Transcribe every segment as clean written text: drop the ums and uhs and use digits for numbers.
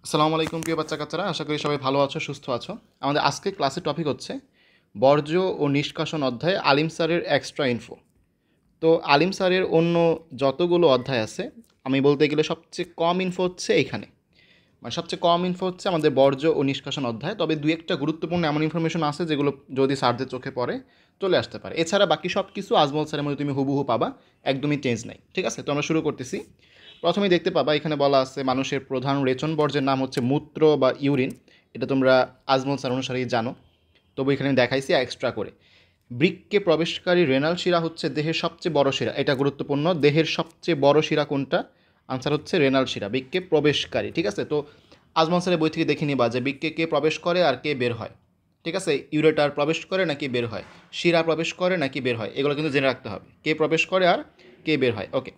আসসালামু আলাইকুম প্রিয় বাচ্চা কাচ্চারা, আশা করি সবাই ভালো আছো, সুস্থ আছো। আমাদের আজকের ক্লাসের টপিক হচ্ছে বর্জ্য ও নিষ্কাশন অধ্যায়ে আলিম স্যারের এক্সট্রা ইনফো। তো আলিম স্যারের অন্য যতগুলো অধ্যায় আছে, আমি বলতে গেলে সবচেয়ে কম ইনফো হচ্ছে এইখানে, মানে সবচেয়ে কম ইনফো হচ্ছে আমাদের বর্জ্য ও নিষ্কাশন অধ্যায়। তবে দু একটা গুরুত্বপূর্ণ এমন ইনফরমেশন আছে যেগুলো যদি স্যারদের চোখে পড়ে চলে আসতে পারে। এছাড়া বাকি সব কিছু আজমল স্যারের মধ্যে তুমি হুবহু পাবা, একদমই চেঞ্জ নাই। ঠিক আছে, তো আমরা শুরু করতেছি। প্রথমেই দেখতে পাবা এখানে বলা আছে মানুষের প্রধান রেচন বর্জ্যের নাম হচ্ছে মূত্র বা ইউরিন। এটা তোমরা আজমল স্যার অনুসারেই জানো, তবু এখানে দেখাইছি এক্সট্রা করে। বৃক্কে প্রবেশকারী রেনাল শিরা হচ্ছে দেহের সবচেয়ে বড় শিরা। এটা গুরুত্বপূর্ণ, দেহের সবচেয়ে বড় শিরা কোনটা? আনসার হচ্ছে রেনাল শিরা, বৃক্কে প্রবেশকারী। ঠিক আছে, তো আজমল স্যারের বই থেকে দেখে নিবা যে বৃক্কে কে প্রবেশ করে আর কে বের হয়। ঠিক আছে, ইউরেটার প্রবেশ করে নাকি বের হয়, শিরা প্রবেশ করে নাকি বের হয়, এগুলো কিন্তু জেনে রাখতে হবে, কে প্রবেশ করে আর কে বের হয়। ওকে,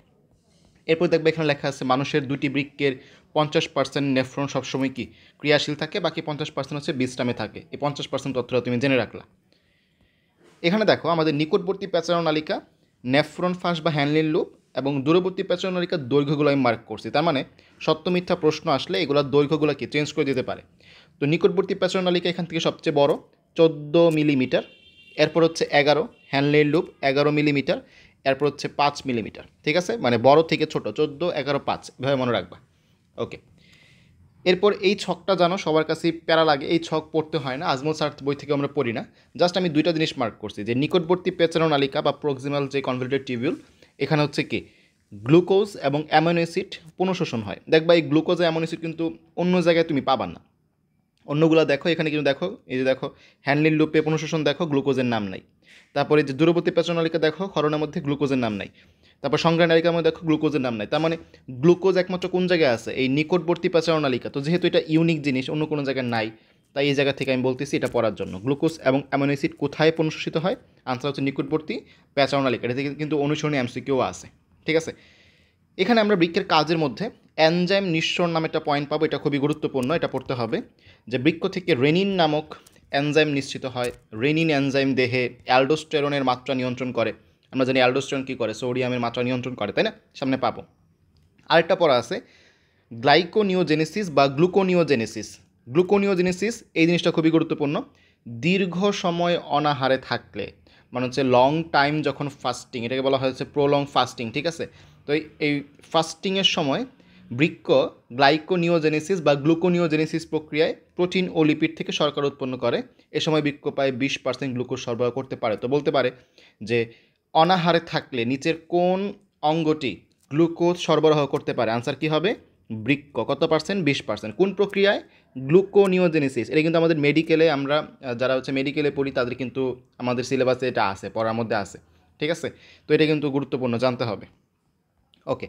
এরপর দেখবে এখানে লেখা আছে মানুষের দুটি বৃক্কের 50% নেফ্রন সবসময় কি ক্রিয়াশীল থাকে, বাকি 50% হচ্ছে বিশ্রামে থাকে। এই 50% তথ্যটা তুমি জেনে রাখলা। এখানে দেখো আমাদের নিকটবর্তী প্যাচারো নালিকা, নেফ্রন ফাঁস বা হ্যানলিন লুপ এবং দূরবর্তী প্যাচারো নালিকার দৈর্ঘ্যগুলো আমি মার্ক করছি। তার মানে সত্য মিথ্যা প্রশ্ন আসলে এগুলোর দৈর্ঘ্যগুলো কি চেঞ্জ করে দিতে পারে। তো নিকটবর্তী প্যাচারো নালিকা এখান থেকে সবচেয়ে বড়, 14 মিলিমিটার। এরপর হচ্ছে 11 হ্যানলিন লুপ, 11 মিলিমিটার। এরপর হচ্ছে 5 মিলিমিটার। ঠিক আছে, মানে বড় থেকে ছোট, 14, 11, 5, এভাবে মনে রাখবা। ওকে, এরপর এই ছকটা জানো সবার কাছেই প্যারা লাগে, এই ছক পড়তে হয় না, আজমল স্যার বই থেকে আমরা পড়ি না। জাস্ট আমি দুইটা জিনিস মার্ক করছি যে নিকটবর্তী পেচানো নালিকা বা প্রক্সিমাল যে কনভলিউটেড টিবিউল, এখানে হচ্ছে কি গ্লুকোজ এবং অ্যামিনো অ্যাসিড পুনঃশোষণ হয়। দেখবা এই গ্লুকোজ অ্যামিনো অ্যাসিড কিন্তু অন্য জায়গায় তুমি পাবা না। অন্যগুলো দেখো, এখানে কিন্তু দেখো, এই যে দেখো হ্যান্ডলিন লুপে পুনঃশোষণ দেখো, গ্লুকোজের নাম নাই। তারপরে যে দূরবর্তী পেচানো নালিকা দেখো, ক্ষরণের মধ্যে গ্লুকোজের নাম নাই। তারপর সংগ্রাম নালিকার মধ্যে দেখো গ্লুকোজের নাম নাই। তার মানে গ্লুকোজ একমাত্র কোন জায়গায় আছে? এই নিকটবর্তী পেঁচানো নালিকা। তো যেহেতু এটা ইউনিক জিনিস, অন্য কোনো জায়গায় নাই, তাই এই জায়গা থেকে আমি বলতেছি এটা পড়ার জন্য। গ্লুকোজ এবং অ্যামিনো অ্যাসিড কোথায় পুনঃশোষিত হয়? আনসার হচ্ছে নিকটবর্তী পেঁচানো নালিকা। এটা থেকে কিন্তু অনুসরণী এমসিকিউ আছে। ঠিক আছে, এখানে আমরা বৃক্ষের কাজের মধ্যে এনজাইম নিঃসরণ নামে একটা পয়েন্ট পাবো, এটা খুবই গুরুত্বপূর্ণ, এটা পড়তে হবে। যে বৃক্ষ থেকে রেনিন নামক এনজাইম নিঃসৃত হয়। রেনিন এনজাইম দেহে অ্যালডোস্টেরনের মাত্রা নিয়ন্ত্রণ করে। আমরা জানি অ্যালডোস্টেরন কী করে, সোডিয়ামের মাত্রা নিয়ন্ত্রণ করে, তাই না? সামনে পাবো। আরেকটা পড়া আছে গ্লাইকোনিওজেনেসিস বা গ্লুকোনিওজেনেসিস। গ্লুকোনিওজেনেসিস এই জিনিসটা খুবই গুরুত্বপূর্ণ। দীর্ঘ সময় অনাহারে থাকলে, মানে হচ্ছে লং টাইম যখন ফাস্টিং, এটাকে বলা হয়েছে প্রোলং ফাস্টিং। ঠিক আছে, তো এই ফাস্টিংয়ের সময় বৃক্ক গ্লাইকোনিওজেনেসিস বা গ্লুকোনিওজেনেসিস প্রক্রিয়ায় প্রোটিন ও লিপিড থেকে শর্করা উৎপন্ন করে। এ সময় বৃক্ক প্রায় 20% গ্লুকোজ সরবরাহ করতে পারে। তো বলতে পারে যে অনাহারে থাকলে নিচের কোন অঙ্গটি গ্লুকোজ সরবরাহ করতে পারে? আনসার কী হবে? বৃক্ক। কত পার্সেন্ট? 20%। কোন প্রক্রিয়ায়? গ্লুকোনিওজেনেসিস। এটা কিন্তু আমাদের মেডিকেলে, আমরা যারা হচ্ছে মেডিকেলে পড়ি তাদের কিন্তু আমাদের সিলেবাসে এটা আছে, পড়ার মধ্যে আছে। ঠিক আছে, তো এটা কিন্তু গুরুত্বপূর্ণ, জানতে হবে। ওকে,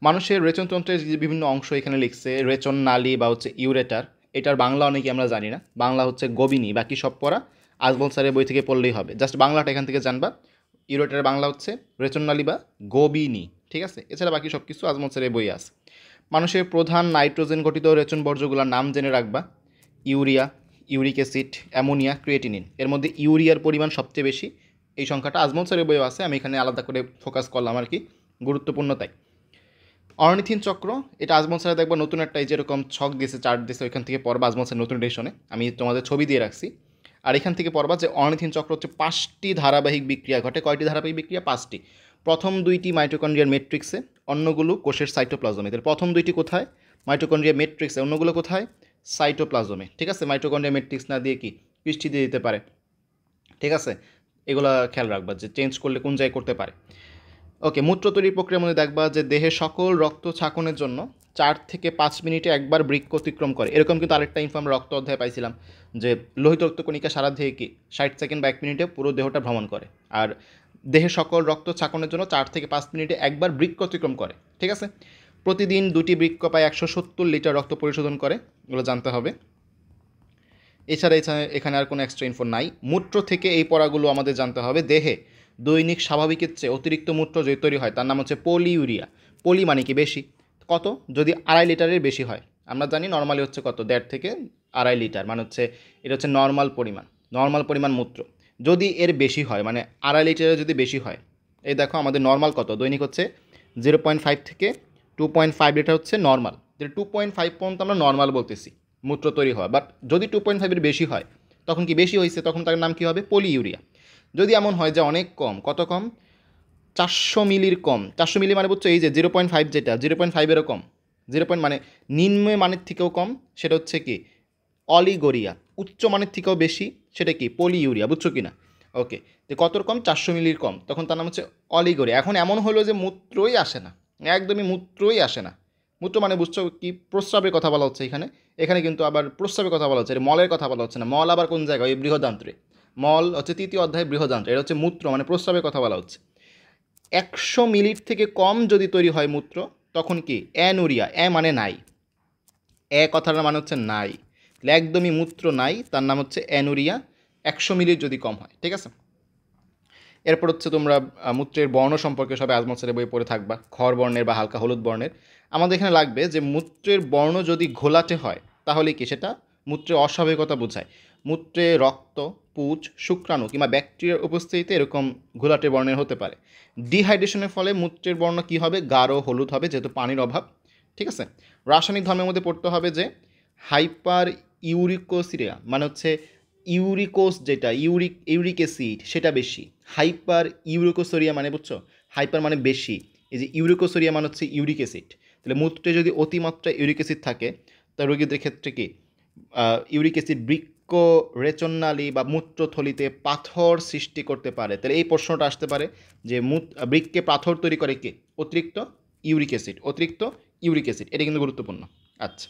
মানুষের রেচনতন্ত্রের যে বিভিন্ন অংশ এখানে লিখছে, রেচন নালী বা হচ্ছে ইউরেটার, এটার বাংলা অনেকে আমরা জানি না। বাংলা হচ্ছে গবিনী, বাকি সব পড়া আজমল স্যারের বই থেকে পড়লেই হবে। জাস্ট বাংলাটা এখান থেকে জানবা। ইউরেটার বাংলা হচ্ছে রেচন নালী বা গবিনী। ঠিক আছে, এছাড়া বাকি সব কিছু আজমল স্যারের বই আছে। মানুষের প্রধান নাইট্রোজেন গঠিত রেচন বর্জ্যগুলোর নাম জেনে রাখবা। Urea, uric acid, ammonia, creatinine. এর মধ্যে ইউরিয়ার পরিমাণ সবচেয়ে বেশি। এই সংখ্যাটা আজমল স্যারের বইও আছে, আমি এখানে আলাদা করে ফোকাস করলাম আর কি, গুরুত্বপূর্ণ তাই। অর্নিথিন চক্র, এটা আজমল স্যার দেখবো নতুন একটা এই যেরকম ছক দিয়েছে, চার্ট দিয়েছে, ওইখান থেকে পড়বা আজমল স্যার নতুন এডিশনে, আমি তোমাদের ছবি দিয়ে রাখছি। আর এখান থেকে পড়বা যে অর্নিথিন চক্র হচ্ছে 5টি ধারাবাহিক বিক্রিয়া ঘটে। কয়টি ধারাবাহিক বিক্রিয়া? 5টি। প্রথম 2টি মাইটোকন্ড্রিয়ার মেট্রিক্সে, অন্যগুলো কোষের সাইটোপ্লাজমে। তাহলে প্রথম 2টি কোথায়? মাইটোকন্ড্রিয়া মেট্রিক্সে। অন্যগুলো কোথায়? সাইটোপ্লাজমে। ঠিক আছে, মাইটোকন্ড্রিয়া মেট্রিক্স না দিয়ে কি পৃষ্ঠি দিয়ে দিতে পারে। ঠিক আছে, এগুলো খেয়াল রাখবা যে চেঞ্জ করলে কোন জায়গায় করতে পারে। ওকে, মূত্র তৈরির প্রক্রিয়ার মধ্যে দেখবা যে দেহের সকল রক্ত ছাকনের জন্য 4 থেকে 5 মিনিটে একবার বৃক্ক অতিক্রম করে। এরকম কিন্তু আরেকটা ইনফো আমরা রক্ত অধ্যায়ে পাইছিলাম যে লোহিত রক্তকণিকা সারা দেহে কি 60 সেকেন্ড বা 1 মিনিটে পুরো দেহটা ভ্রমণ করে। আর দেহের সকল রক্ত ছাকনের জন্য 4 থেকে 5 মিনিটে একবার বৃক্ক অতিক্রম করে। ঠিক আছে, প্রতিদিন 2টি বৃক্ক প্রায় 170 লিটার রক্ত পরিশোধন করে, এগুলো জানতে হবে। এছাড়া এখানে আর কোনো এক্সট্রা ইনফো নাই। মূত্র থেকে এই পড়াগুলো আমাদের জানতে হবে। দেহে দৈনিক স্বাভাবিকের চেয়ে অতিরিক্ত মূত্র যে তৈরি হয় তার নাম হচ্ছে পলিউরিয়া। পলি মানে কি বেশি। কত? যদি 2.5 লিটারের বেশি হয়। আমরা জানি নর্মালি হচ্ছে কত, 1.5 থেকে 2.5 লিটার, মানে হচ্ছে এটা হচ্ছে নর্মাল পরিমাণ, নর্মাল পরিমাণ মূত্র। যদি এর বেশি হয়, মানে 2.5 লিটারের যদি বেশি হয়, এই দেখো আমাদের নর্মাল কত দৈনিক হচ্ছে 0.5 থেকে 2.5 লিটার হচ্ছে নর্মাল। যে 2.5 পর্যন্ত আমরা নর্মাল বলতেছি মূত্র তৈরি হওয়া, বাট যদি 2.5-এর বেশি হয় তখন কি বেশি হয়েছে, তখন তার নাম কী হবে, পলিইউরিয়া। যদি এমন হয় যে অনেক কম, কত কম, 400 মিলির কম, 400 মিলি মানে বুঝছো এই যে 0.5, যেটা 0.5-এরও কম, 0. মানে নিম্ন মানের থেকেও কম, সেটা হচ্ছে কি অলিগোরিয়া। উচ্চ মানের থেকেও বেশি, সেটা কি পলিইউরিয়া, বুঝছো কি না? ওকে, যে কত কম, 400 মিলির কম, তখন তার নাম হচ্ছে অলিগোরিয়া। এখন এমন হলো যে মূত্রই আসে না, একদমই মূত্রই আসে না। মূত্র মানে বুঝছো কি, প্রস্রাবের কথা বলা হচ্ছে এখানে। এখানে কিন্তু আবার প্রস্রাবের কথা বলা হচ্ছে, মলের কথা বলা হচ্ছে না। মল আবার কোন জায়গায়, এই বৃহদান্ত্রে। মল হচ্ছে 3য় অধ্যায় বৃহদান্ত্র, এটা হচ্ছে মূত্র মানে প্রস্রাবের কথা বলা হচ্ছে। 100 মিলির থেকে কম যদি তৈরি হয় মূত্র, তখন কি অ্যানুরিয়া। মানে নাই, কথাটার মানে হচ্ছে নাই, একদমই মূত্র নাই, তার নাম হচ্ছে অ্যানুরিয়া। 100 মিলির যদি কম হয়, ঠিক আছে। এরপর হচ্ছে তোমরা মূত্রের বর্ণ সম্পর্কে সবাই আজমল স্যারের বই পড়ে থাকবা, খড় বর্ণের বা হালকা হলুদ বর্ণের। আমাদের এখানে লাগবে যে মূত্রের বর্ণ যদি ঘোলাটে হয় তাহলে কি সেটা মূত্রের অস্বাভাবিকতা বোঝায়। মূত্রে রক্ত, পুজ, শুক্রাণু কিংবা ব্যাকটেরিয়ার উপস্থিতিতে এরকম ঘোলাটে বর্ণের হতে পারে। ডিহাইড্রেশনের ফলে মূত্রের বর্ণ কী হবে, গাঢ় হলুদ হবে, যেহেতু পানির অভাব, ঠিক আছে। রাসায়নিক ধর্মের মধ্যে পড়তে হবে যে হাইপার ইউরিকোসিরিয়া মানে হচ্ছে ইউরিকোস, যেটা ইউরিক অ্যাসিড সেটা বেশি। হাইপার ইউরিকোসোরিয়া মানে বুঝছো, হাইপার মানে বেশি, এই যে ইউরিকোসোরিয়া মানে হচ্ছে ইউরিক অ্যাসিড। তাহলে মূত্রে যদি অতিমাত্রা ইউরিক অ্যাসিড থাকে তা রোগীদের ক্ষেত্রে কি ইউরিক অ্যাসিড বৃক্ক রেচনালী বা মূত্রথলিতে পাথর সৃষ্টি করতে পারে। তাহলে এই প্রশ্নটা আসতে পারে যে বৃক্কে পাথর তৈরি করে কি, অতিরিক্ত ইউরিক অ্যাসিড, অতিরিক্ত ইউরিক অ্যাসিড। এটা কিন্তু গুরুত্বপূর্ণ। আচ্ছা,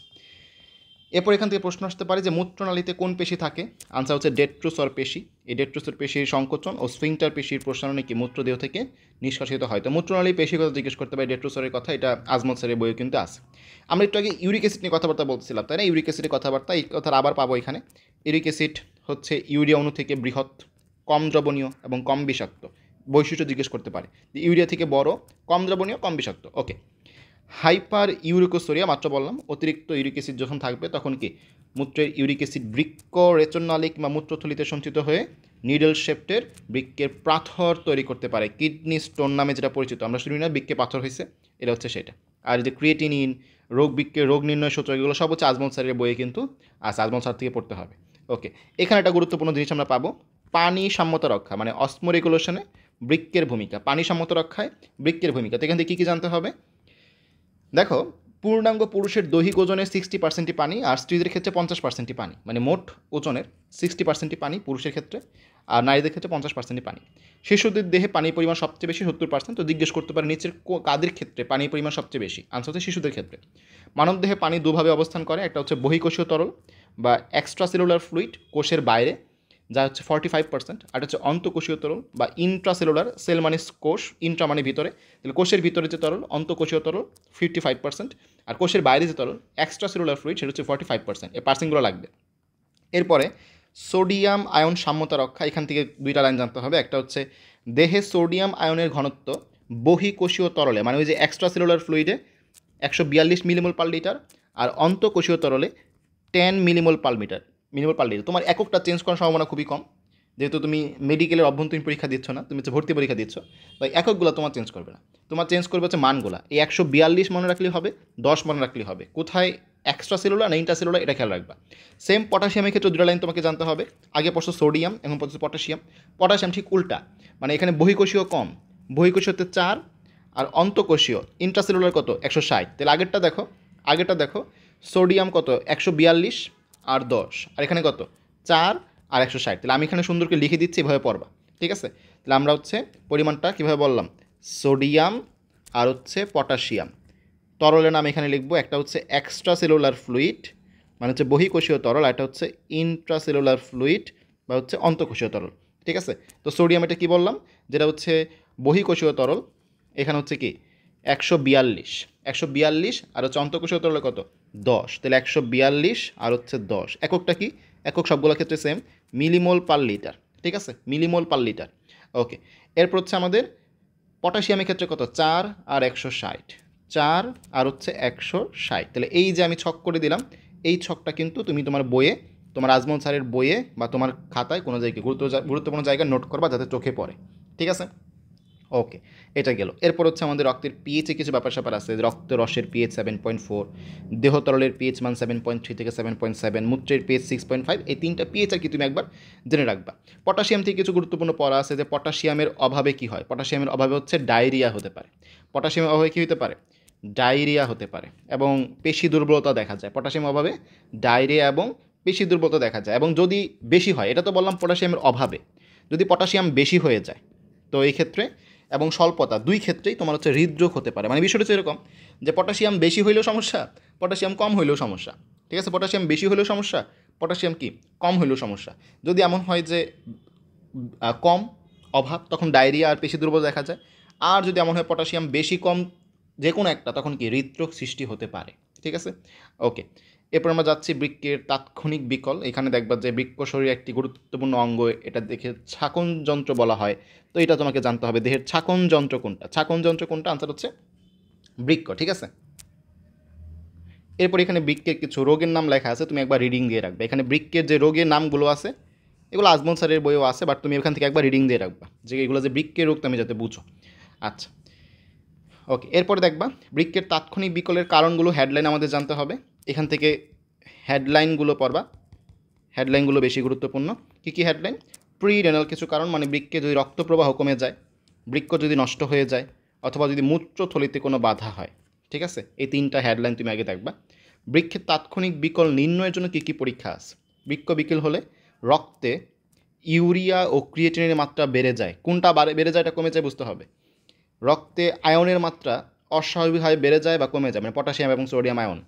এরপর এখান থেকে প্রশ্ন আসতে পারে যে মূত্রনালীতে কোন পেশি থাকে। আনসার হচ্ছে ডেট্রোসর পেশি। এই ডেট্রোসর পেশির সংকোচন ও স্ফিংটার পেশির প্রসারণে কি মূত্রদেহ থেকে নিষ্কাশিত হয়। তো মূত্রনালী পেশির কথা জিজ্ঞেস করতে পারে, ডেট্রোসরের কথা, এটা আজমল স্যারের বইয়ে কিন্তু আছে। আমরা একটু আগে ইউরিক অ্যাসিড নিয়ে কথাবার্তা বলছিলাম, তাই না? ইউরিক অ্যাসিডের কথাবার্তা, এই কথা আবার পাবো এখানে। ইউরিক অ্যাসিড হচ্ছে ইউরিয়া অণু থেকে বৃহৎ, কম দ্রবণীয় এবং কম বিষাক্ত। বৈশিষ্ট্য জিজ্ঞেস করতে পারে যে ইউরিয়া থেকে বড়, কম দ্রবণীয়, কম বিষাক্ত। ওকে, হাইপার ইউরিকোসোরিয়া মাত্র বললাম, অতিরিক্ত ইউরিক অ্যাসিড যখন থাকবে তখন কি মূত্রের ইউরিক অ্যাসিড বৃক্ক রেচনালী কিংবা মূত্রথলিতে সঞ্চিত হয়ে নিডল শেপটের বৃক্কের পাথর তৈরি করতে পারে। কিডনি স্টোন নামে যেটা পরিচিত, আমরা শুনি না বৃক্কে পাথর হয়েছে, এটা হচ্ছে সেটা। আর যে ক্রিয়েটিনিন, বৃক্কের রোগ নির্ণয় সূত্র, এগুলো সব হচ্ছে আজমল স্যারের বইয়ে কিন্তু আজমল স্যার থেকে পড়তে হবে। ওকে, এখানে একটা গুরুত্বপূর্ণ জিনিস আমরা পাবো, পানি সাম্যতা রক্ষা মানে অসমোরেগুলেশনে বৃক্কের ভূমিকা। পানি সাম্যতা রক্ষায় বৃক্কের ভূমিকা। তো এখান থেকে কী কী জানতে হবে দেখো, পূর্ণাঙ্গ পুরুষের দৈহিক ওজনের 60%ই পানি, আর স্ত্রীদের ক্ষেত্রে 50%ই পানি। মানে মোট ওজনের 60%ই পানি পুরুষের ক্ষেত্রে, আর নারীদের ক্ষেত্রে 50%ই পানি। শিশুদের দেহে পানির পরিমাণ সবচেয়ে বেশি, 70%। তো জিজ্ঞেস করতে পারে নিচের কাদের ক্ষেত্রে পানির পরিমাণ সবচেয়ে বেশি। আনসার হচ্ছে শিশুদের ক্ষেত্রে। মানবদেহে পানি দুভাবে অবস্থান করে, একটা হচ্ছে বহিঃকোষীয় তরল বা এক্সট্রা সেলুলার ফ্লুইড, কোষের বাইরে, যা হচ্ছে 45%, আর হচ্ছে অন্তঃকোষীয় তরল বা ইন্ট্রাসেলুলার, সেল মানে কোষ, ইন্ট্রা মানে ভিতরে, তাহলে কোষের ভিতরে যে তরল অন্তঃকোষীয় তরল 55%, আর কোষের বাইরে যে তরল এক্সট্রা সেলুলার ফ্লুইড সেটা হচ্ছে 45%। এই পার্সেন্টগুলো লাগবে। এরপরে সোডিয়াম আয়ন সাম্যতা রক্ষা, এখান থেকে দুইটা লাইন জানতে হবে। একটা হচ্ছে দেহে সোডিয়াম আয়নের ঘনত্ব বহিঃকোষীয় তরলে মানে ওই যে এক্সট্রা সেলুলার ফ্লুইডে 142 মিলিমোল পার লিটার, আর অন্তঃকোষীয় তরলে 10 মিলিমোল পার লিটার। তোমার এককটা চেঞ্জ করার সম্ভাবনা খুবই কম, যেহেতু তুমি মেডিকেলের অভ্যন্তরীণ পরীক্ষা দিচ্ছ না, তুমি হচ্ছে ভর্তি পরীক্ষা দিচ্ছ, তাই এককগুলো তোমার চেঞ্জ করবে না। তোমার চেঞ্জ করবে হচ্ছে মানগুলা। এই 142 মনে রাখলেই হবে, 10 মনে রাখলেই হবে। কোথায় এক্সট্রা সেলুলার না ইন্টার সেলুলার, এটা খেয়াল রাখবা। সেম পটাশিয়ামের ক্ষেত্রে দুটো লাইন তোমাকে জানতে হবে। আগে পড়ছো সোডিয়াম, এখন পড়ছো পটাশিয়াম। পটাশিয়াম ঠিক উল্টা, মানে এখানে বহিঃকোষীয় কম, বহিঃকোষীয়তে 4, আর অন্তঃকোষীয় ইন্ট্রাসেলুলার কত 160। তাহলে আগেরটা দেখো সোডিয়াম কত 142 আর 10, আর এখানে কত 4 আর 160। তাহলে আমি এখানে সুন্দর করে লিখে দিচ্ছি, এভাবে পড়বা, ঠিক আছে। তাহলে আমরা হচ্ছে পরিমাণটা কীভাবে বললাম, সোডিয়াম আর হচ্ছে পটাশিয়াম। তরলের নাম এখানে লিখবো, একটা হচ্ছে এক্সট্রা সেলুলার ফ্লুইড মানে হচ্ছে বহিঃকোষীয় তরল, আর একটা হচ্ছে ইন্ট্রাসেলুলার ফ্লুইড বা হচ্ছে অন্তঃকোষীয় তরল, ঠিক আছে। তো সোডিয়াম এটা কী বললাম, যেটা হচ্ছে বহিঃকোষীয় তরল, এখানে হচ্ছে কি 142 আর হচ্ছে অন্তঃকোষীয় তরল কত 10। তাহলে 142 আর হচ্ছে 10। এককটা কি, একক সবগুলোর ক্ষেত্রে সেম, মিলিমোল পার লিটার, ঠিক আছে, মিলিমোল পার লিটার। ওকে, এরপর হচ্ছে আমাদের পটাশিয়ামের ক্ষেত্রে কত 4 আর 160, 4 আর হচ্ছে 160। তাহলে এই যে আমি ছক করে দিলাম, এই ছকটা কিন্তু তুমি তোমার বইয়ে, তোমার আজমল স্যারের বইয়ে বা তোমার খাতায় কোনো জায়গায় গুরুত্বপূর্ণ জায়গায় নোট করবা, যাতে চোখে পড়ে, ঠিক আছে। ওকে, এটা গেল। এরপর হচ্ছে আমাদের রক্তের পিএইচে কিছু ব্যাপার স্যাপার আছে। রক্ত রসের পিএইচ 7.4, দেহ তরলের পিএইচ মান 7.3 থেকে 7.7, মূত্রের পিএইচ 6.5। এই তিনটা পিএইচ আর কি তুমি একবার জেনে রাখবা। পটাশিয়াম থেকে কিছু গুরুত্বপূর্ণ পড়া আছে যে পটাশিয়ামের অভাবে কি হয়। পটাশিয়ামের অভাবে হচ্ছে ডায়রিয়া হতে পারে। পটাশিয়ামের অভাবে কী হতে পারে? ডায়রিয়া হতে পারে এবং পেশি দুর্বলতা দেখা যায়। পটাশিয়ামের অভাবে ডায়রিয়া এবং পেশি দুর্বলতা দেখা যায়। এবং যদি বেশি হয়, এটা তো বললাম পটাশিয়ামের অভাবে, যদি পটাশিয়াম বেশি হয়ে যায় তো এই ক্ষেত্রে এবং স্বল্পতা দুই ক্ষেত্রেই তোমার হচ্ছে হৃদরোগ হতে পারে। মানে বিষয়টা হচ্ছে এরকম যে পটাশিয়াম বেশি হইলেও সমস্যা, পটাশিয়াম কম হইলেও সমস্যা। ঠিক আছে, পটাশিয়াম বেশি হইলেও সমস্যা, পটাশিয়াম কি কম হইলেও সমস্যা। যদি এমন হয় যে কম অভাব, তখন ডায়রিয়া আর পেশি দুর্বল দেখা যায়। আর যদি এমন হয় পটাশিয়াম বেশি কম যে কোনো একটা, তখন কি হৃদরোগ সৃষ্টি হতে পারে। ঠিক আছে, ওকে। এরপর আমরা যাচ্ছি বৃক্কের তাৎক্ষণিক বিকল। এখানে দেখবা যে বৃক্ক শরীরে একটি গুরুত্বপূর্ণ অঙ্গ, এটা দেখে ছাকন যন্ত্র বলা হয়। তো এটা তোমাকে জানতে হবে দেহের ছাকন যন্ত্র কোনটা। ছাকন যন্ত্র কোনটা? আনসার হচ্ছে বৃক্ক। ঠিক আছে, এরপর এখানে বৃক্কের কিছু রোগের নাম লেখা আছে, তুমি একবার রিডিং দিয়ে রাখবে। এখানে বৃক্কের যে রোগের নামগুলো আছে এগুলো আজমল স্যারের বইও আছে, বাট তুমি এখান থেকে একবার রিডিং দিয়ে রাখবা যে এগুলো যে বৃক্কের রোগ তুমি যাতে বুঝো। আচ্ছা, ওকে। এরপরে দেখবা বৃক্কের তাৎক্ষণিক বিকলের কারণগুলো হেডলাইন আমাদের জানতে হবে। এখান থেকে হেডলাইনগুলো পড়বা, হেডলাইনগুলো বেশি গুরুত্বপূর্ণ। কী কী হেডলাইন? প্রি রেনাল কিছু কারণ, মানে বৃক্কে যদি রক্ত প্রবাহ কমে যায়, বৃক্ক যদি নষ্ট হয়ে যায়, অথবা যদি মূত্রথলিতে কোনো বাধা হয়। ঠিক আছে, এই তিনটা হেডলাইন তুমি আগে দেখবা। বৃক্ষের তাৎক্ষণিক বিকল নির্ণয়ের জন্য কী কী পরীক্ষা আছে? বৃক্ক বিকল হলে রক্তে ইউরিয়া ও ক্রিয়েটিনের মাত্রা বেড়ে যায়। কোনটা বেড়ে যায়, এটা কমে যায় বুঝতে হবে। রক্তে আয়নের মাত্রা অস্বাভাবিকভাবে বেড়ে যায় বা কমে যায়, মানে পটাশিয়াম এবং সোডিয়াম আয়ন।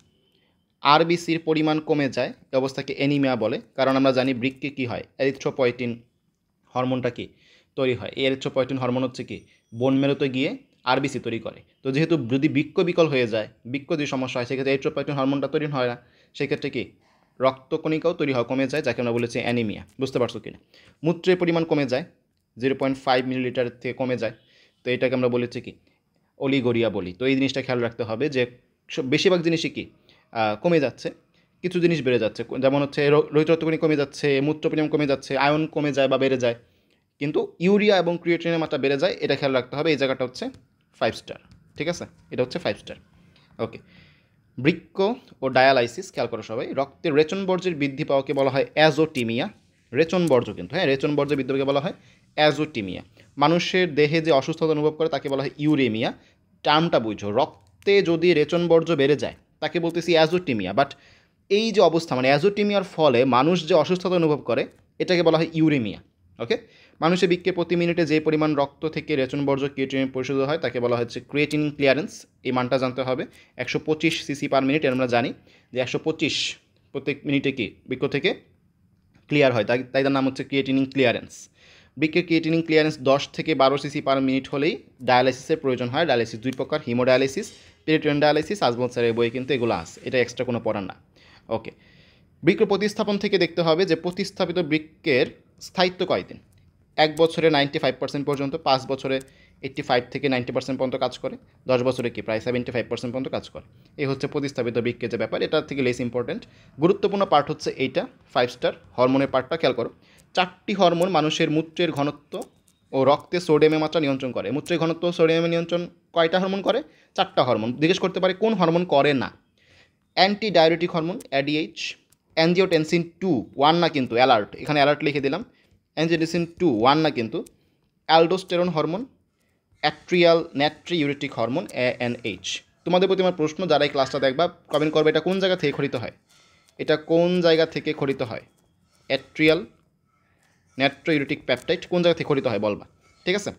আরবিসির পরিমাণ কমে যায়, এই অবস্থাকে অ্যানিমিয়া বলে। কারণ আমরা জানি বৃক্কে কী হয়, এরিথ্রোপয়েটিন হরমোনটা কি তৈরি হয়। এই এরিথ্রোপয়েটিন হরমোন হচ্ছে কি বোন মেরুতে গিয়ে আরবিসি তৈরি করে। তো যেহেতু যদি বৃক্ক বিকল হয়ে যায়, বৃক্ক যদি সমস্যা হয়, সেক্ষেত্রে এরিথ্রোপয়েটিন হরমোনটা তৈরি হয় না, সেক্ষেত্রে কি রক্তকণিকাও তৈরি হয়, কমে যায়, যাকে আমরা বলেছি অ্যানিমিয়া। বুঝতে পারছো কিনা? মূত্রের পরিমাণ কমে যায়, 0.5 মিলিলিটার থেকে কমে যায়, তো এটাকে আমরা বলেছি কি অলিগোরিয়া বলি। তো এই জিনিসটা খেয়াল রাখতে হবে যে বেশিরভাগ জিনিসই কি কমে যাচ্ছে, কিছু জিনিস বেড়ে যাচ্ছে। যেমন হচ্ছে লোহিত রক্তকণি কমে যাচ্ছে, মূত্র পরিমাণ কমে যাচ্ছে, আয়ন কমে যায় বা বেড়ে যায়, কিন্তু ইউরিয়া এবং ক্রিয়েটিনের মাত্রা বেড়ে যায়। এটা খেয়াল রাখতে হবে। এই জায়গাটা হচ্ছে 5 স্টার। ঠিক আছে, এটা হচ্ছে 5 স্টার। ওকে। বৃক্ক ও ডায়ালাইসিস খেয়াল করো সবাই। রক্তের রেচন বর্জ্যের বৃদ্ধি পাওয়াকে বলা হয় অ্যাজোটিমিয়া। রেচন বর্জ্য কিন্তু, হ্যাঁ, রেচন বর্জ্যের বৃদ্ধি পাওয়াকে বলা হয় অ্যাজোটিমিয়া। মানুষের দেহে যে অসুস্থতা অনুভব করে তাকে বলা হয় ইউরেমিয়া। টার্মটা বুঝো, রক্তে যদি রেচন বর্জ্য বেড়ে যায় তাকে বলতেছি অ্যাজোটিমিয়া, বাট এই যে অবস্থা, মানে অ্যাজোটিমিয়ার ফলে মানুষ যে অসুস্থতা অনুভব করে এটাকে বলা হয় ইউরেমিয়া। ওকে। মানুষের বৃক্কে প্রতি মিনিটে যে পরিমাণ রক্ত থেকে রেচন বর্জ্য ক্রিয়েটিন পরিশোধিত হয় তাকে বলা হচ্ছে ক্রিয়েটিন ক্লিয়ারেন্স। এই মানটা জানতে হবে। 125 সিসি পার মিনিট, আমরা জানি যে 125 প্রত্যেক মিনিটে কি বৃক্ক থেকে ক্লিয়ার হয়, তাই তার নাম হচ্ছে ক্রিয়েটিনিন ক্লিয়ারেন্স। বৃক্কের ক্রিয়েটিনিন ক্লিয়ারেন্স 10 থেকে 12 সিসি পার মিনিট হলেই ডায়ালাইসিসের প্রয়োজন হয়। ডায়ালাইসিস দুই প্রকার, হিমোডায়ালাইসিস, পেরিটোনিয়াল ডায়ালাইসিস। আজমল স্যারের বই কিন্তু এগুলো আছে, এটা এক্সট্রা কোনো পড়ার না। ওকে। বৃক্ক প্রতিস্থাপন থেকে দেখতে হবে যে প্রতিস্থাপিত বৃক্কের স্থায়িত্ব কয়দিন। 1 বছরে 95% পর্যন্ত, 5 বছরে 85 থেকে 90% পর্যন্ত কাজ করে, 10 বছরে কি প্রায় 75% পর্যন্ত কাজ করে। এই হচ্ছে প্রতিস্থাপিত বৃক্কের যে ব্যাপার, এটা থেকে লেস ইম্পর্টেন্ট। গুরুত্বপূর্ণ পার্ট হচ্ছে এইটা 5 স্টার। হরমোনের পার্টটা খেয়াল করো। 4টি হরমোন মানুষের মূত্রের ঘনত্ব ও রক্তে সোডিয়ামের মাত্রা নিয়ন্ত্রণ করে। মূত্রের ঘনত্ব ও সোডিয়ামের নিয়ন্ত্রণ কয়টা হরমোন করে? 4টা হরমোন। জিজ্ঞেস করতে পারে কোন হরমোন করে না। অ্যান্টি ডায়োরেটিক হরমোন অ্যাডিএইচ, অ্যাঞ্জিওটেনসিন 2 1 না কিন্তু, অ্যালার্ট, এখানে অ্যালার্ট লিখে দিলাম। অ্যাঞ্জিওটেনসিন 2 1 না কিন্তু। Aldosterone hormone, atrial natriuretic hormone ANH। তোমাদের প্রতি আমার প্রশ্ন, যারা এই ক্লাসটা দেখবা কমেন্ট করবে এটা কোন জায়গা থেকে খরিত হয়, এটা কোন জায়গা থেকে খরিত হয়। অ্যাট্রিয়াল নাট্রিউরেটিক পেপটাইড কোন জায়গা থেকে খরিত হয় বলবা। ঠিক আছে,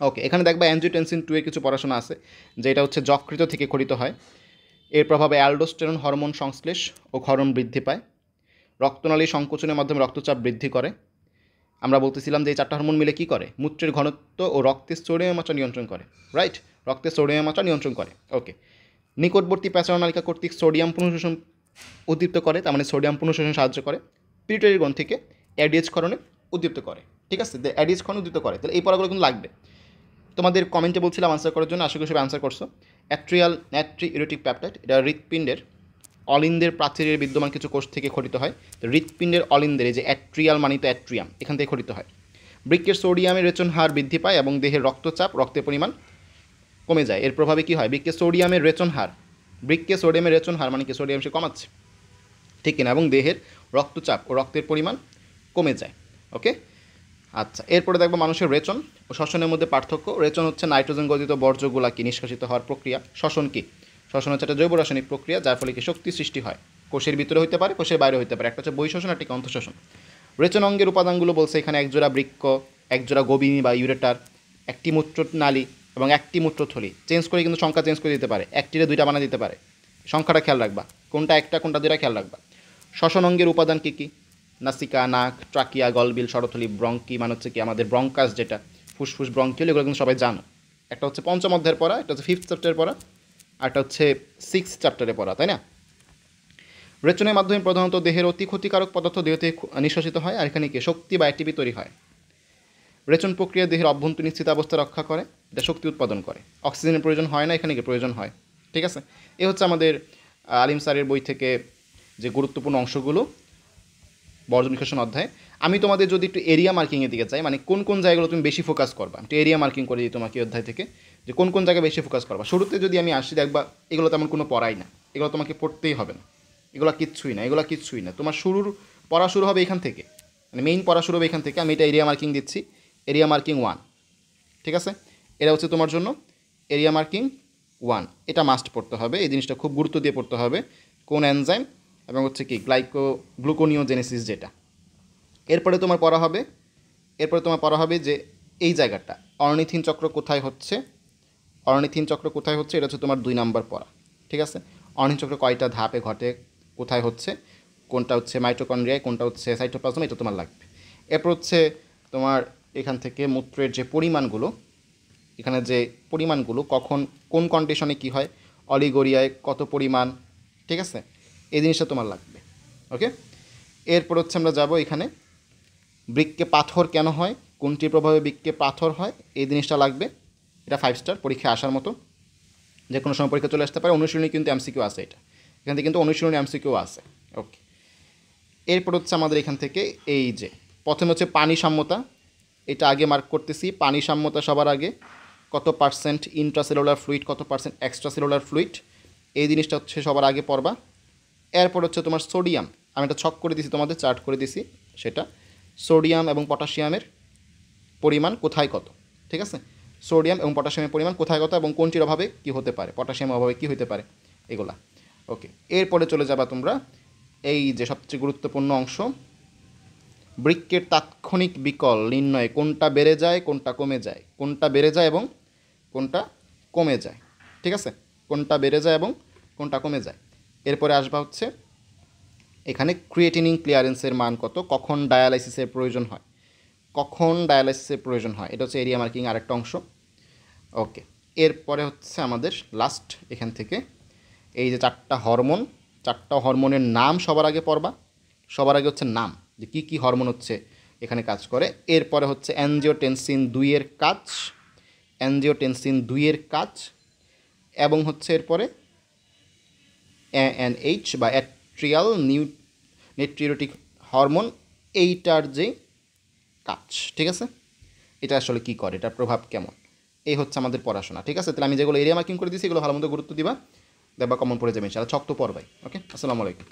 ওকে। এখানে দেখবা অ্যাঞ্জিওটেনসিন 2 এর কিছু পড়াশোনা আছে, যে এটা হচ্ছে যকৃত থেকে খরিত হয়। এর প্রভাবে অ্যালডোস্টেরন হরমোন সংশ্লেষ ও ক্ষরণ বৃদ্ধি পায়। রক্তনালী সংকোচনের মাধ্যমে রক্তচাপ বৃদ্ধি করে। আমরা বলতেছিলাম যে এই 4টা হরমোন মিলে কী করে? মূত্রের ঘনত্ব ও রক্তের সোডিয়াম মাত্রা নিয়ন্ত্রণ করে, রাইট? রক্তের সোডিয়াম মাত্রা নিয়ন্ত্রণ করে। ওকে। নিকটবর্তী প্যাচারনালিকা কর্তৃক সোডিয়াম পুনঃশোষণ উদ্দীপ্ত করে, তার মানে সোডিয়াম পুনঃশোষণে সাহায্য করে। পিটুইটারি গ্রন্থিকে অ্যাডিএইচ ক্ষরণে উদ্দীপ্ত করে। ঠিক আছে, অ্যাডিএইচ ক্ষরণ উদ্দীপ্ত করে। তাহলে এই পড়াগুলো কিন্তু লাগবে। তোমাদের কমেন্টে বলছিলাম আনসার করার জন্য, আশা করি সবাই আনসার করছো। অ্যাট্রিয়াল নাট্রিউরেটিক পেপটাইড, এটা হৃৎপিণ্ডের অলিন্দের প্রাচীরের বিদ্যমান কিছু কোষ থেকে খরিত হয়। তো হৃৎপিণ্ডের অলিন্দের, এই যে অ্যাট্রিয়াল মানে তো অ্যাট্রিয়াম, এখান থেকে খরিত হয়। বৃক্কের সোডিয়ামের রেচন হার বৃদ্ধি পায় এবং দেহের রক্তচাপ রক্তের পরিমাণ কমে যায়। এর প্রভাবে কী হয়? বৃক্কের সোডিয়ামের রেচন হার, বৃক্কে সোডিয়ামের রেচন হার মানে কি সোডিয়াম সে কমাচ্ছে, ঠিক কিনা, এবং দেহের রক্তচাপ ও রক্তের পরিমাণ কমে যায়। ওকে, আচ্ছা, এরপরে দেখবো মানুষের রেচন ও শ্বসনের মধ্যে পার্থক্য। রেচন হচ্ছে নাইট্রোজেন গঠিত বর্জ্যগুলাকে নিষ্কাশিত হওয়ার প্রক্রিয়া। শ্বসন কি? শ্বসন হচ্ছে একটা জৈব রাসায়নিক প্রক্রিয়া যার ফলে কি শক্তি সৃষ্টি হয়। কোষের ভিতরে হতে পারে, কোষের বাইরে হতে পারে। একটা হচ্ছে বহিঃশ্বসন, একটা অন্তঃশ্বসন। রেচন অঙ্গের উপাদানগুলো বলছে এখানে একজোড়া বৃক্ক, একজোড়া গোবিনী বা ইউরেটার, একটি মূত্রনালী এবং একটি মূত্রথলি। চেঞ্জ করে কিন্তু সংখ্যা চেঞ্জ করে দিতে পারে, একটিরে দুইটা বানা দিতে পারে। সংখ্যাটা খেয়াল রাখবা, কোনটা একটা কোনটা দুইটা খেয়াল রাখবা। শ্বসন অঙ্গের উপাদান কী কী? নাসিকা, নাক, ট্রাকিয়া, গলবিল, শরথলি, ব্রঙ্কি মানে হচ্ছে কি আমাদের ব্রঙ্কাস, যেটা ফুসফুস, ব্রঙ্কিউল, এগুলো কিন্তু সবাই জানো। একটা হচ্ছে পঞ্চম অধ্যায়ের পড়া, একটা হচ্ছে 5th চ্যাপ্টারের পড়া, আর একটা হচ্ছে 6th চ্যাপ্টারে পড়া, তাই না? রেচনের মাধ্যমে প্রধানত দেহের অতি ক্ষতিকারক পদার্থ দেহ থেকে নিঃশ্বাসিত হয়, আর এখানে কি শক্তি বা অ্যাটিপি তৈরি হয়। রেচন প্রক্রিয়া দেহের অভ্যন্তরীণ স্থিতাবস্থা রক্ষা করে, এটা শক্তি উৎপাদন করে। অক্সিজেনের প্রয়োজন হয় না, এখানে কি প্রয়োজন হয়। ঠিক আছে, এ হচ্ছে আমাদের আলিম স্যারের বই থেকে যে গুরুত্বপূর্ণ অংশগুলো বর্জ্য নিষ্কাশন অধ্যায়। আমি তোমাদের যদি একটু এরিয়া মার্কিংয়ের দিকে চাই, মানে কোন কোন জায়গাগুলো তুমি বেশি ফোকাস করবা, একটু এরিয়া মার্কিং করে দিই তোমাকে অধ্যায় থেকে, যে কোন কোন জায়গায় বেশি ফোকাস করবা। শুরুতে যদি আমি আসি, দেখবা এগুলো তেমন কোনো পড়াই না, এগুলো তোমাকে পড়তেই হবে না, এগুলো কিচ্ছুই না। তোমার পড়া শুরু হবে এখান থেকে, মানে মেইন পড়া শুরু হবে এখান থেকে। আমি এটা এরিয়া মার্কিং দিচ্ছি, এরিয়া মার্কিং 1, ঠিক আছে? এটা হচ্ছে তোমার জন্য এরিয়া মার্কিং 1, এটা মাস্ট পড়তে হবে, এই জিনিসটা খুব গুরুত্ব দিয়ে পড়তে হবে। কোন এনজাইম এবং হচ্ছে কি গ্লুকোনিওজেনেসিস যেটা। এরপরে তোমার পড়া হবে যে এই জায়গাটা অর্নিথিন চক্র কোথায় হচ্ছে, এটা হচ্ছে তোমার 2 নাম্বার পড়া, ঠিক আছে? অর্নিথিন চক্র কয়টা ধাপে ঘটে, কোথায় হচ্ছে, কোনটা হচ্ছে মাইটোকন্ড্রিয়ায়, কোনটা হচ্ছে সাইটোপ্লাজম, এটা তোমার লাগবে। এরপর হচ্ছে তোমার এখান থেকে মূত্রের যে পরিমাণগুলো, এখানে যে পরিমাণগুলো কখন কোন কন্ডিশনে কি হয়, অলিগোরিয়ায় কত পরিমাণ, ঠিক আছে, এই জিনিসটা তোমার লাগবে। ওকে, এরপর হচ্ছে আমরা যাব এখানে বৃক্কে পাথর কেন হয়, কোনটির প্রভাবে বৃক্কে পাথর হয়, এই জিনিসটা লাগবে। এটা 5 স্টার পরীক্ষায় আসার মতো, যে কোনো সময় পরীক্ষা চলে আসতে পারে। অনুশীলনী কিন্তু এমসিকিউ আছে, এখান থেকে কিন্তু অনুশীলনী এমসিকিউ আছে। ওকে, এরপর হচ্ছে আমাদের এখান থেকে এই যে প্রথমে হচ্ছে পানি সাম্যতা, এটা আগে মার্ক করতেছি। পানি সাম্যতা সবার আগে, কত পার্সেন্ট ইন্ট্রাসেলুলার ফ্লুইড, কত পার্সেন্ট এক্সট্রাসেলুলার ফ্লুইড, এই জিনিসটা হচ্ছে সবার আগে পড়বা। এরপর হচ্ছে তোমার সোডিয়াম, আমি এটা ছক করে দিছি, তোমাদের চার্ট করে দিছি, সেটা সোডিয়াম এবং পটাশিয়ামের পরিমাণ কোথায় কত, ঠিক আছে? সোডিয়াম এবং পটাশিয়ামের পরিমাণ কোথায় কত এবং কোনটির অভাবে কী হতে পারে, পটাশিয়ামের অভাবে কী হতে পারে, এগুলা। ওকে, এরপরে চলে যাবা তোমরা এই যে সবচেয়ে গুরুত্বপূর্ণ অংশ, বৃক্কের তাৎক্ষণিক বিকল নির্ণয়ে কোনটা বেড়ে যায় কোনটা কমে যায়, কোনটা বেড়ে যায় এবং কোনটা কমে যায়, ঠিক আছে? কোনটা বেড়ে যায় এবং কোনটা কমে যায়। এরপরে আসবা হচ্ছে এখানে ক্রিয়েটিনিন ক্লিয়ারেন্সের মান কত, কখন ডায়ালাইসিসের প্রয়োজন হয়, এটা হচ্ছে এরিয়া মার্কিং আরেকটা অংশ। ওকে, এরপরে হচ্ছে আমাদের লাস্ট এখান থেকে এই যে 4টা হরমোনের নাম সবার আগে পড়বা। সবার আগে হচ্ছে নাম, যে কী কী হরমোন হচ্ছে এখানে কাজ করে। এরপরে হচ্ছে অ্যানজিওটেনসিন 2 এর কাজ, এবং হচ্ছে এরপরে ANH বা অ্যাট্রিয়াল নেট্রিওটিক হরমোন, এইটার যে কাজ, ঠিক আছে? এটা আসলে কী করে, এটার প্রভাব কেমন, এই হচ্ছে আমাদের পড়াশোনা, ঠিক আছে? তাহলে আমি যেগুলো এরিয়া মার্কিং করে দিয়েছি এগুলো ভালো মতো গুরুত্ব দিবা, দেখবা কমন পড়ে যাবে ইনশাআল্লাহ, ছক তো পড়বাই। ওকে, আসসালামু আলাইকুম।